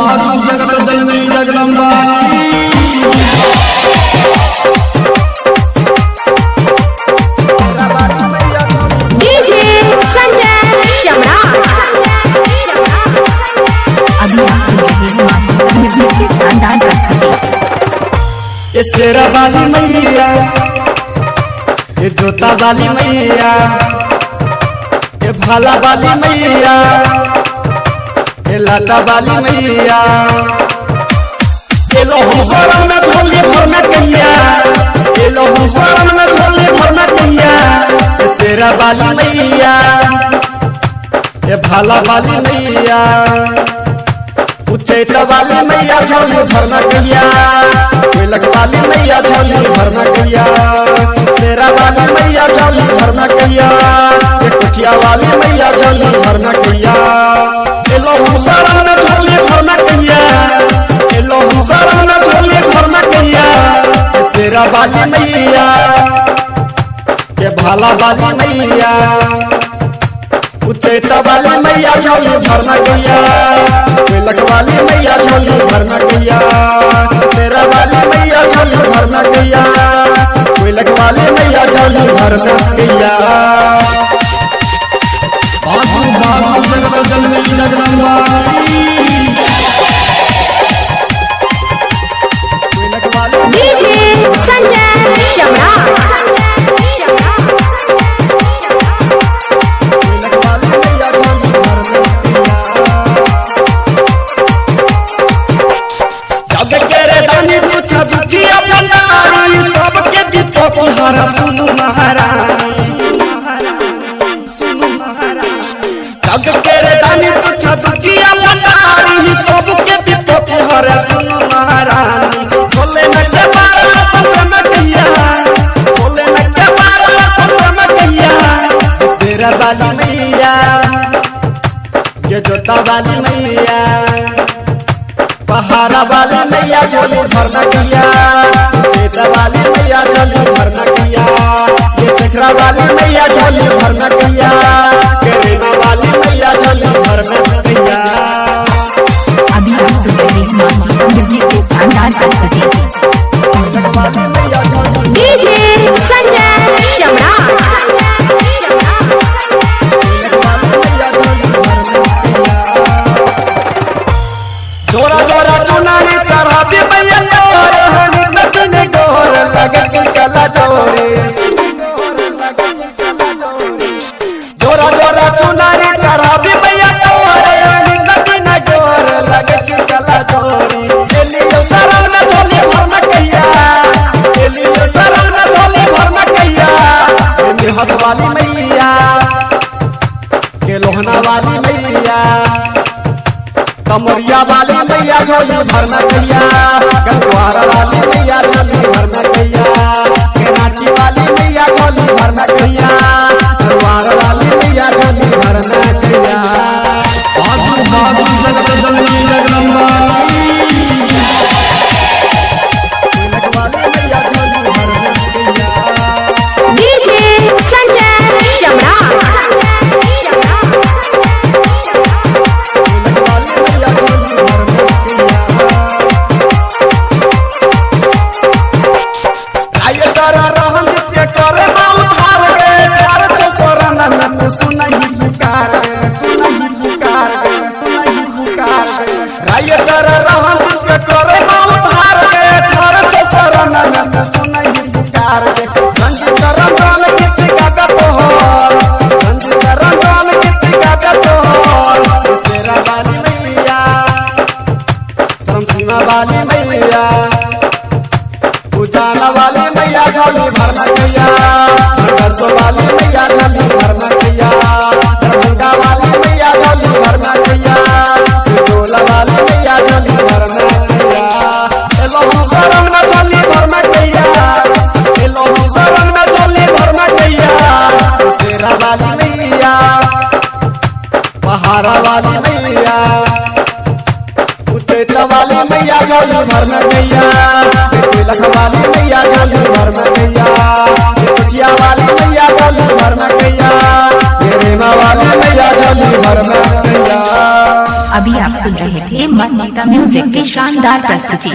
भागु जगत जननी जगदम्बा डीजे संजय सम्राट। अभी आप सुन रहे हैं माधुरी म्यूजिक की शानदार प्रस्तुति। ये शेरा वाली मैया, ये जोता वाली मैया, ये भाला वाली मैया, ये लाटा वाली मैया, ये लोहू शरण में झोली भरना कैया, ये लोहू शरण में झोली भरना कैया। ये शेरा वाली मैया, ये भाला वाली मैया, उच्चैठ वाली मैया झोली भरना कैया, कोयलक वाली मैया झोली भरना कैया, शेरा वाली मैया झोली भरना कैया, ये कुटिया वाली मैया झोली भरना कैया। ये लोहू शरण में झोली भरना कैया, ये लोहू शरण में झोली भरना कैया। ये शेरा वाली मैया, ये भाला वाली मैया, उच्चैठ वाली मैया झोली भरना कैया, कोयलक वाली मैया झोली भरना कैया, शेरा वाली मैया झोली भरना कैया, कोयलक वाली मैया झोली भरना कैया। भागु भागु जगत जननी जगदम्बा कोयलक वाली डीजे संजय सम्राट। कोयलक वाली मैया झोली भरना कैया। जग के रे दानी तू छबकिया बनाई, सबके विपत हरा सुनु महारानी, सुनु महारानी। जग के रे दानी तू छबकिया बनाई, सबके विपत हरा सुनु महारानी। बोले न के बाला सतम कैया, बोले न के बाला सतम कैया। शेरा वाली मैया, ये जोता वाली मैया, पहाड़ा वाली मैया झोली भरना कैया, खेत वाली मैया झोली भरना कैया, ये सखरा वाली मैया झोली भरना कैया, करेना वाली मैया झोली भरना कैया। अभी आप सुन रहे हैं माधुरी म्यूजिक की शानदार प्रस्तुति। कोयलक वाली मैया झोली डीजे संजय सम्राट। कोयलक वाली मैया झोली भरना कैया। जोरा जोरा चुनारी चढ़ाबी मैया तोरे, हनी नदीने गोर लगे चला जोरे, जोरा जोरा चुनारी चढ़ाबी मैया तोरे, हनी नदीने गोर लगे चला जोरे। एलियो शरण में झोली भरना कैया, एलियो शरण में झोली भरना कैया। ये निहत वाली मैया, के लोहना वाली मैया, कमरिया वाली मैया झोली भरना कैया, गंगवार वाली मैया झोली भरना कैया, रांची वाली मैया झोली भरना कैया, गंगवार वाली मैया झोली भरना कैया। भागु भागु जगत जननी जगदम्बा कोयलक वाली मैया झोली भरना कैया। डीजे संजय सम्राट। कोयलक वाली मैया झोली भरना कैया। आय तारा रहन के करे माउ धार गे, धार छसरन में तू सुनहि पुकार गे, तू नहीं पुकार गे, तू नहीं पुकार गे। आय तारा रहन के करे माउ धार गे, धार छसरन में तू सुनहि पुकार गे। रंजित रंजन गीत गाबे तोहर, रंजित रंजन गीत गाबे तोहर। शेरा वाली मैया, शर्म सीमा वाली मैया, उजाला वाली मैया झोली भरना कैया, नरसो वाली मैया झोली भरना कैया, दरभंगा वाली मैया झोली भरना कैया, सिजोला वाली मैया झोली भरना कैया। ए लोहू शरण में झोली भरना कैया, ए लोहू शरण में झोली भरना कैया। शेरा वाली मैया, पहाड़ा वाली मैया, उच्चैठ वाली मैया झोली भरना कैया, कोयलक वाली मैया झोली भरना कैया, कुटिया वाली मैया झोली भरना कैया, रेमा वाली मैया झोली भरना कैया। अभी आप सुन रहे थे मस्ती म्यूजिक की शानदार प्रस्तुति।